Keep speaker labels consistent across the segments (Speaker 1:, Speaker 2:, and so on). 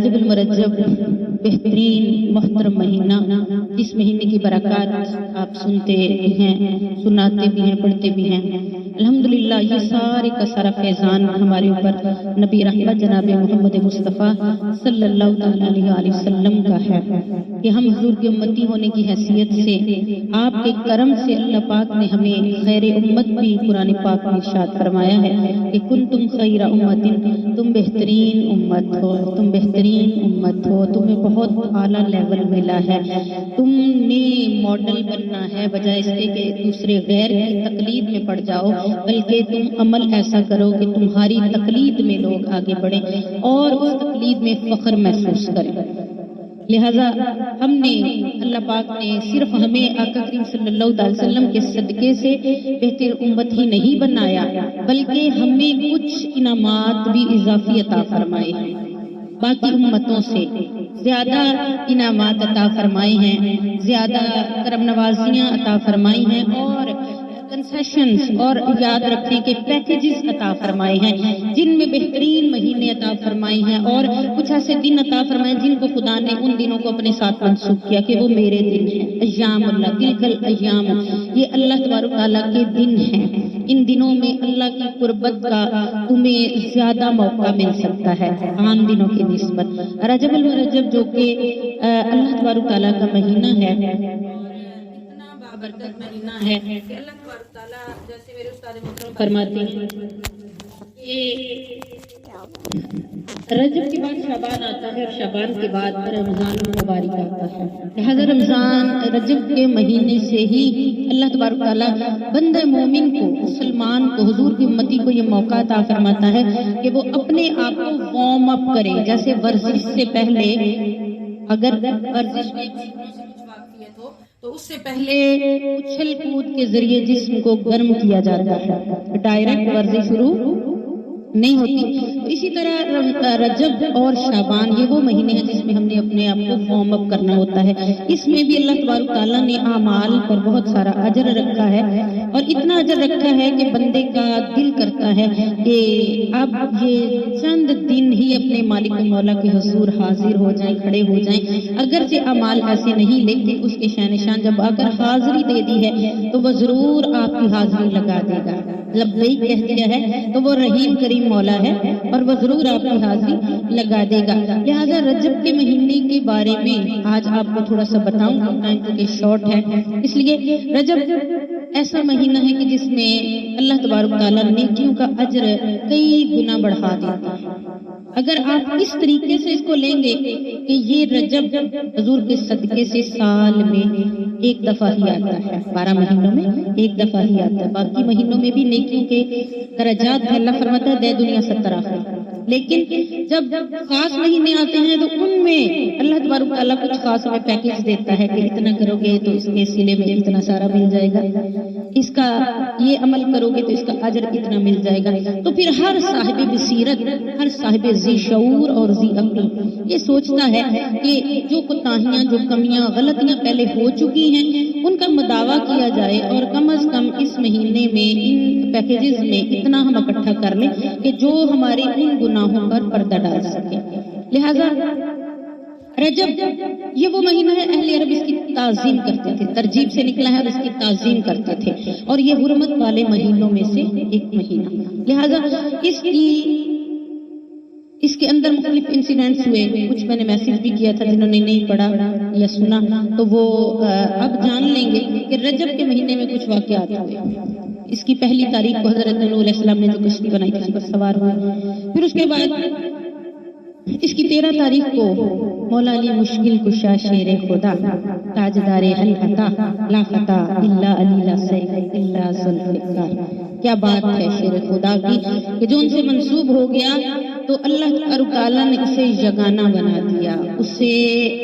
Speaker 1: رجب المرجب بہترین محترم مہینہ، جس مہینے کی برکات آپ سنتے بھی ہیں، سناتے بھی ہیں، پڑھتے بھی ہیں۔ الحمدللہ یہ سارے کا سارا فیضان ہمارے اوپر نبی رحمت جناب محمد مصطفیٰ صلی اللہ علیہ وآلہ وسلم کا ہے کہ ہم حضور کی امتی ہونے کی حیثیت سے آپ کے کرم سے اللہ پاک نے ہمیں خیر امت بھی قرآن پاک میں ارشاد فرمایا ہے کہ کنتم خیر امت، تم بہترین امت ہو، تم بہترین امت ہو، تمہیں بہت اعلیٰ لیول ملا ہے، تم نے ماڈل بننا ہے، بجائے اس کے کہ دوسرے غیر کی تقلید میں پڑ جاؤ، بلکہ تم عمل ایسا کرو کہ تمہاری تقلید میں لوگ آگے بڑھیں اور اس تقلید میں فخر محسوس کریں۔ لہذا ہم نے اللہ پاک نے صرف ہمیں آقا کریم صلی اللہ علیہ وسلم کے صدقے سے بہتر امت ہی نہیں بنایا، بلکہ ہمیں کچھ انعامات بھی اضافی عطا فرمائے ہیں، باقی امتوں سے زیادہ انعامات عطا فرمائے ہیں، زیادہ کرم نوازیاں عطا فرمائی ہیں اور کنسیشنز اور یاد رکھیں کہ پیکیجز عطا فرمائے ہیں، جن میں بہترین مہینے عطا فرمائے ہیں اور کچھ ایسے دن عطا فرمائے جن کو خدا نے ان دنوں کو اپنے ساتھ منسوخ کیا کہ وہ میرے دن ہیں، ایام اللہ، تلک الایام، یہ اللہ تبارک تعالیٰ کے دن ہیں۔ ان دنوں میں اللہ کی قربت کا تمہیں زیادہ موقع مل سکتا ہے عام دنوں کی نسبت۔ رجب المرجب جو کہ اللہ تبارک تعالیٰ کا مہینہ ہے، برکت مہینہ ہے کہ اللہ تبارک تعالیٰ جیسے میرے استاد محترم فرماتے ہیں کہ رجب کے بعد شعبان آتا ہے اور شعبان کے بعد رمضان المبارک آتا ہے، لہذا رمضان رجب کے مہینے سے ہی اللہ تبارک تعالیٰ بندہ مومن کو، مسلمان کو، حضور کی امتی کو یہ موقع عطا فرماتا ہے کہ وہ اپنے آپ کو وارم اپ کرے، جیسے ورزش سے پہلے، اگر ورزش میں تو اس سے پہلے اچھل کود کے ذریعے جسم کو گرم کیا جاتا ہے، ڈائریکٹ ورزش شروع نہیں ہوتی۔ تو اسی طرح رجب اور شعبان یہ وہ مہینے ہیں جس میں ہم نے اپنے آپ کو وارم اپ کرنا ہوتا ہے۔ اس میں بھی اللہ تبارک تعالیٰ نے اعمال پر بہت سارا اجر رکھا ہے اور اتنا اجر رکھا ہے کہ بندے کا دل کرتا ہے کہ اب یہ چند دن ہی اپنے مالک و مولا کے حضور حاضر ہو جائیں، کھڑے ہو جائیں، اگرچہ اعمال ایسے نہیں، لیکن اس کے شان شان جب اگر حاضری دے دی ہے تو وہ ضرور آپ کی حاضری لگا دے گا، لبیک کہہ دیا ہے تو وہ رحیم کریم مولا ہے اور وہ ضرور آپ کی حاضری لگا دے گا۔ لہذا رجب کے مہینے کے بارے میں آج آپ کو تھوڑا سا بتاؤں، ٹائم کیونکہ شارٹ ہے، اس لیے رجب ایسا مہینہ ہے کہ جس میں اللہ تبارک تعالیٰ نیکیوں کا اجر کئی گنا بڑھا دیتا ہے۔ اگر آپ اس طریقے سے اس کو لیں گے کہ یہ رجب حضور کے صدقے سے سال میں ایک دفعہ ہی آتا ہے، 12 مہینوں میں ایک دفعہ ہی آتا ہے، باقی مہینوں میں بھی نیکیوں کے درجات ہے، اللہ فرماتا ہے دے دنیا 70 آخر، لیکن جب خاص مہینے آتے ہیں تو ان میں اللہ تبارک تعالیٰ کچھ خاص ہمیں پیکیج دیتا ہے کہ اتنا کرو گے تو اس کے سلے میں اتنا سارا مل جائے گا، اس کا یہ عمل کرو گے تو اس کا اجر اتنا مل جائے گا۔ تو پھر ہر صاحب بصیرت، ہر صاحب ذی شعور اور ذی عقل یہ سوچتا ہے کہ جو کوتاہیاں، جو کمیاں، غلطیاں پہلے ہو چکی ہیں ان کا مداوع کیا جائے اور کم از کم اس مہینے میں ان پیکیجز میں اتنا ہم اکٹھا کر لیں کہ جو ہمارے ان گناہوں پر پردہ ڈال سکے۔ لہذا رجب یہ وہ مہینہ ہے، اہل عرب اس کی تعظیم کرتے تھے، ترجیب سے نکلا ہے اور اس کی تعظیم کرتے تھے اور یہ حرمت والے مہینوں میں سے ایک مہینہ، لہذا اس کے اندر مختلف انسیڈنٹس ہوئے، کچھ میں نے میسج بھی کیا تھا، جنہوں نے نہیں پڑھا یا سنا تو وہ اب جان لیں گے کہ رجب کے مہینے میں کچھ واقعات ہوئے۔ اس کی پہلی تاریخ کو حضرت نوح علیہ السلام نے جو کشتی بنائی تھی اس پر سوار ہوئے، پھر اس کے بعد اس کی 13 تاریخ کو مولا علی مشکل کشا شیر خدا تاجدار العطا لا خطا الا علی لا سیف الا ذوالفقار، کیا بات ہے شیر خدا کی کہ جو ان سے منسوب ہو گیا تو اللہ تعالیٰ نے اسے یگانہ بنا دیا، اسے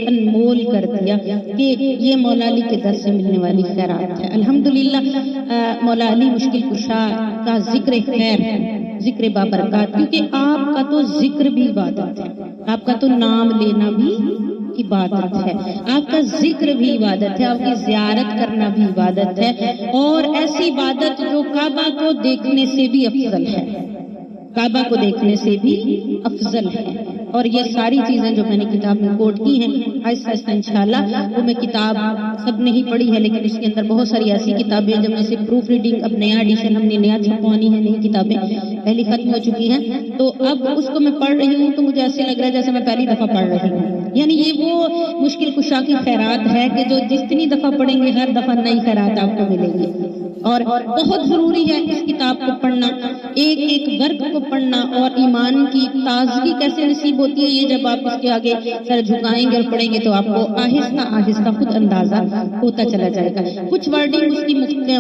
Speaker 1: انمول کر دیا کہ یہ مولا علی کے در سے ملنے والی خیرات ہے۔ الحمدللہ مولا علی مشکل کشا کا ذکر خیر ہے، ذکر بابرکات، کیونکہ آپ کا تو ذکر بھی عبادت ہے، آپ کا تو نام لینا بھی عبادت ہے، آپ کا ذکر بھی عبادت ہے، آپ کی زیارت کرنا بھی عبادت ہے، اور ایسی عبادت جو کعبہ کو دیکھنے سے بھی افضل ہے، کعبہ کو دیکھنے سے بھی افضل ہے۔ اور یہ ساری چیزیں جو میں نے کتاب میں کوٹ کی ہیں آہستہ آہستہ انشاءاللہ وہ میں کتاب سب نہیں پڑھی ہے، لیکن اس کے اندر بہت ساری ایسی کتابیں جب میں سے پروف ریڈنگ، اب نیا ایڈیشن ہم نے نیا چھپوانی ہے، نئی کتابیں پہلی ختم ہو چکی ہیں، تو اب اس کو میں پڑھ رہی ہوں تو مجھے ایسے لگ رہا ہے جیسے میں پہلی دفعہ پڑھ رہی ہوں. یعنی یہ وہ مشکل کشا کی خیرات ہے کہ جو جتنی دفعہ پڑھیں گے ہر دفعہ نئی خیرات آپ کو ملیں گی. اور بہت ضروری ہے اس کتاب کو پڑھنا، ایک ایک ورق کو پڑھنا، اور ایمان کی تازگی کیسے نصیب ہوتی ہے یہ جب آپ اس کے آگے سر جھکائیں گے اور پڑھیں گے تو آپ کو آہستہ آہستہ خود اندازہ ہوتا چلا جائے گا. کچھ ورڈنگ اس کی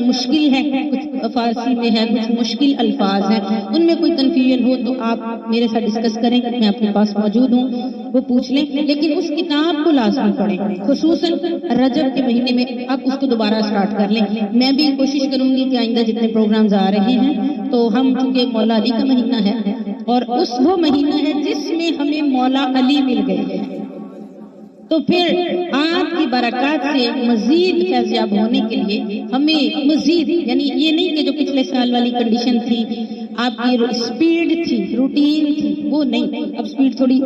Speaker 1: مشکل ہے، کچھ فارسی میں ہے، کچھ مشکل الفاظ ہیں، ان میں کوئی کنفیوژن ہو تو آپ میرے ساتھ ڈسکس کریں، میں اپنے پاس موجود ہوں، وہ پوچھ لیں. لیکن اس کتاب کو لازمی پڑھیں، خصوصاً رجب کے مہینے میں آپ اس کو دوبارہ سٹارٹ کر لیں. میں بھی کوشش کروں گی کہ آئندہ جتنے پروگرامز آ رہے ہیں تو ہم چونکہ مولا علی کا مہینہ ہے اور اس وہ مہینہ ہے جس میں ہمیں مولا علی مل گئے ہیں، تو پھر آپ کی برکات سے مزید فیضیاب ہونے کے لیے ہمیں مزید، یعنی یہ نہیں کہ جو پچھلے سال والی کنڈیشن تھی، آپ کی سپیڈ تھی، روٹین تھی، وہ نہیں، اب سپیڈ تھوڑی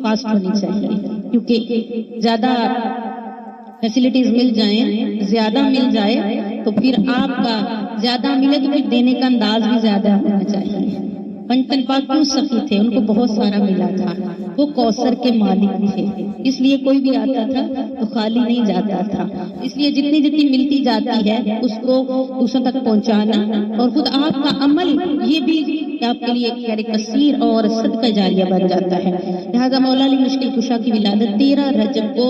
Speaker 1: فاسٹ ہونی چاہیے، کیونکہ زیادہ فیسلٹیز مل جائیں، زیادہ مل جائے تو پھر آپ کا زیادہ ملے تو پھر دینے کا انداز بھی زیادہ ہونا چاہیے. پنجتن پاک کیوں سخی تھے؟ ان کو بہت سارا ملا تھا، وہ کوثر کے مالک تھے، اس لیے کوئی بھی آتا تھا تو خالی نہیں جاتا تھا. اس لیے جتنی جتنی ملتی جاتی ہے اس کو دوسروں تک پہنچانا، اور خود آپ کا عمل یہ بھی آپ کے لیے خیر کثیر اور صدقہ جاریہ بن جاتا ہے. لہذا مولا علی مشکل کشا کی ولادت 13 رجب کو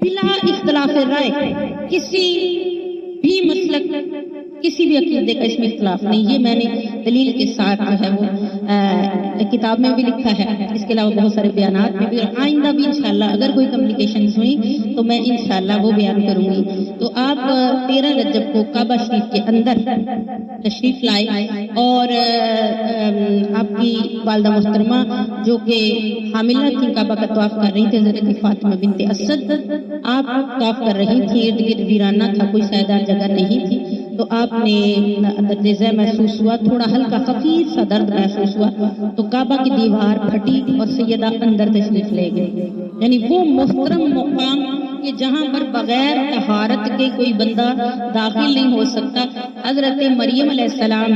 Speaker 1: بلا اختلاف رائے، کسی بھی مسلک، کسی بھی عقیدے کا اس میں اختلاف نہیں، یہ میں نے دلیل کے ساتھ جو ہے وہ کتاب میں بھی لکھا ہے، اس کے علاوہ بہت سارے بیانات میں بھی، اور آئندہ بھی انشاءاللہ اگر کوئی کمپلیکیشنز ہوئی تو میں انشاءاللہ وہ بیان کروں گی. تو آپ 13 رجب کو کعبہ شریف کے اندر تشریف لائے، اور آپ کی والدہ محترمہ جو کہ حاملہ تھی کعبہ کا طواف کر رہی تھی، حضرت فاطمہ بنت اسد، آپ طواف کر رہی تھی، ارد گرد ویرانہ تھا، کوئی سائیدار جگہ نہیں تھی، تو آپ نے درد ذہ محسوس ہوا، تھوڑا ہلکا خفیف سا درد محسوس ہوا، تو کعبہ کی دیوار پھٹی اور سیدہ اندر تشریف لے گئے. یعنی وہ محترم مقام کہ جہاں پر بغیر طہارت کے کوئی بندہ داخل نہیں ہو سکتا. حضرت مریم علیہ السلام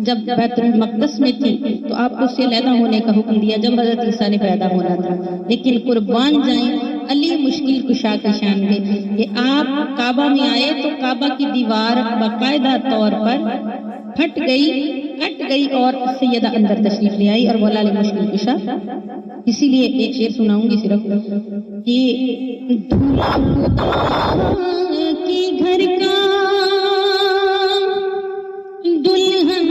Speaker 1: جب بیت المقدس میں تھی تو آپ کو اس سے علیحدہ ہونے کا حکم دیا جب حضرت عیسیٰ نے پیدا ہونا تھا. لیکن قربان جائیں علی مشکل کشا کی شان میں کہ آپ کعبہ میں آئے تو کعبہ کی دیوار باقاعدہ طور پر پھٹ گئی اور سیدہ اندر تشریف لے آئی اور مولا علی مشکل کشا. اسی لیے ایک شعر سناؤں گی صرف کہ دھولا کی گھر کا دلہن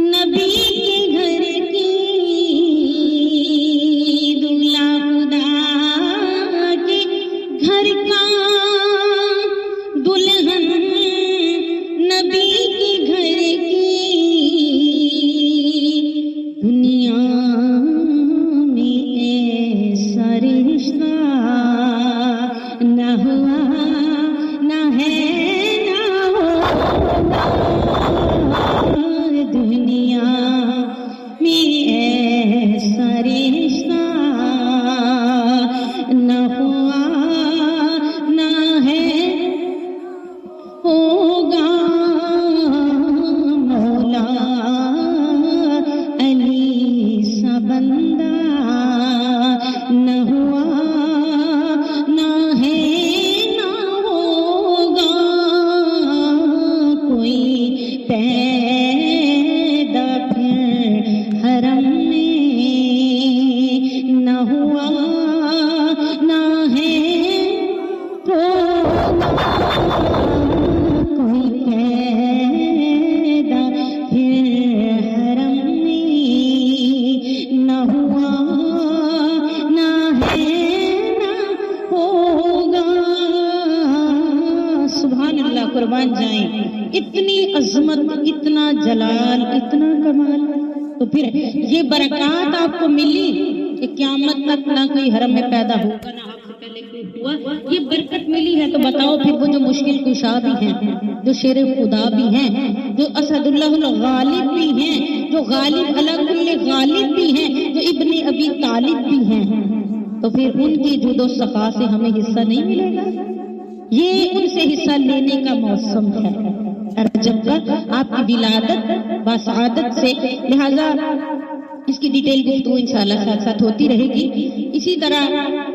Speaker 1: نبی کے گھر کی، دلہا خدا کے گھر کا دلہن نبی کے گھر کی، دنیا میں ایسا رشتہ نہ ہوا نہ ہے دنیا میں ایسا رشتہ نہ ہوا نہ ہے ہوگا. مولا علی سا بندہ نہ ہوا نہ ہے نہ ہوگا، کوئی پیدا پھر حرم میں نہ ہوا نہ ہے ہوگا، کوئی پیدا پھر حرم میں نہ ہوا نہ ہے نہ ہوگا. سبحان اللہ، قربان جائیں، اتنی عظمت، اتنا جلال، اتنا کمال. تو پھر یہ برکات آپ کو ملی کہ قیامت تک نہ کوئی حرم میں پیدا ہوگا، نہ آپ سے پہلے ہوا، یہ برکت ملی ہے تو بتاؤ پھر وہ جو مشکل کشا بھی ہیں، جو شیر خدا بھی ہیں، جو اسد اللہ الغالب بھی ہیں، جو غالب علی کل غالب بھی ہیں، جو ابن ابی طالب بھی ہیں، تو پھر ان کی جود و صفا سے ہمیں حصہ نہیں ملے گا؟ یہ ان سے حصہ لینے کا موسم ہے رجب کا، آپ کی ولادت بسعادت سے، لہذا اس کی ڈیٹیل گفتگو انشاءاللہ ساتھ ساتھ ہوتی رہے گی۔ اسی طرح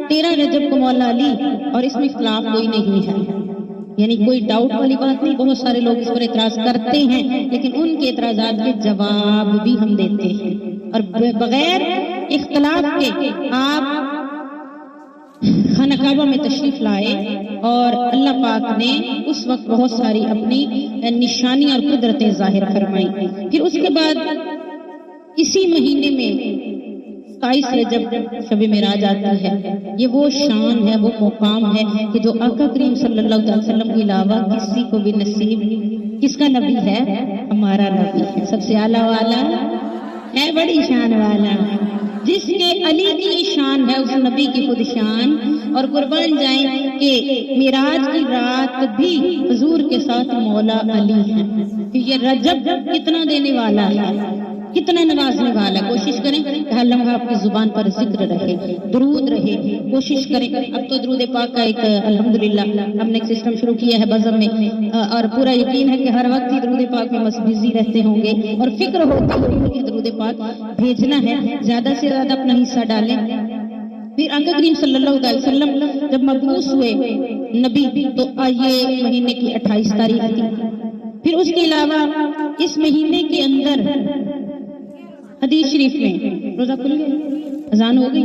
Speaker 1: 13 رجب کو مولا علی، اور اس میں اختلاف کوئی نہیں ہے، یعنی کوئی ڈاؤٹ والی بات نہیں۔ بہت سارے لوگ اس پر اعتراض کرتے ہیں، لیکن ان کے اعتراضات کے جواب بھی ہم دیتے ہیں، اور بغیر اختلاف کے آپ خانہ کعبہ میں تشریف لائے، اور اللہ پاک نے اس وقت بہت ساری اپنی نشانی اور قدرتیں ظاہر فرمائی۔ پھر اس کے بعد اسی مہینے میں 27 رجب شب معراج آتی ہے۔ یہ وہ شان ہے، وہ مقام ہے کہ جو آقا کریم صلی اللہ علیہ وسلم کے علاوہ کسی کو بھی نصیب، کس کا نبی ہے؟ ہمارا نبی ہے، سب سے اعلیٰ والا ہے، بڑی شان والا، جس کے علی کی شان ہے، اس نبی کی خود شان، اور قربان جائیں کہ معراج کی رات بھی حضور کے ساتھ مولا علی ہے۔ یہ رجب کتنا دینے والا ہے، کتنا نوازنے والا ہے۔ کوشش کریں کہ ہر لمحہ آپ کی زبان پر ذکر رہے، درود رہے، کوشش کریں۔ اب تو درود پاک کا ایک الحمدللہ ہم نے ایک سسٹم شروع کیا ہے بزم میں، اور پورا یقین ہے کہ ہر وقت ہی درود پاک میں بزی رہتے ہوں گے، اور فکر ہوتی ہوگی کہ درود پاک بھیجنا ہے، زیادہ سے زیادہ اپنا حصہ ڈالیں۔ پھر آقا کریم صلی اللہ علیہ وسلم جب مبعوث ہوئے نبی تو یہ مہینے کی 28 تاریخ تھی۔ پھر اس کے علاوہ اس مہینے کے اندر حدیث شریف میں روزہ کھل گیا، اذان ہو گئی،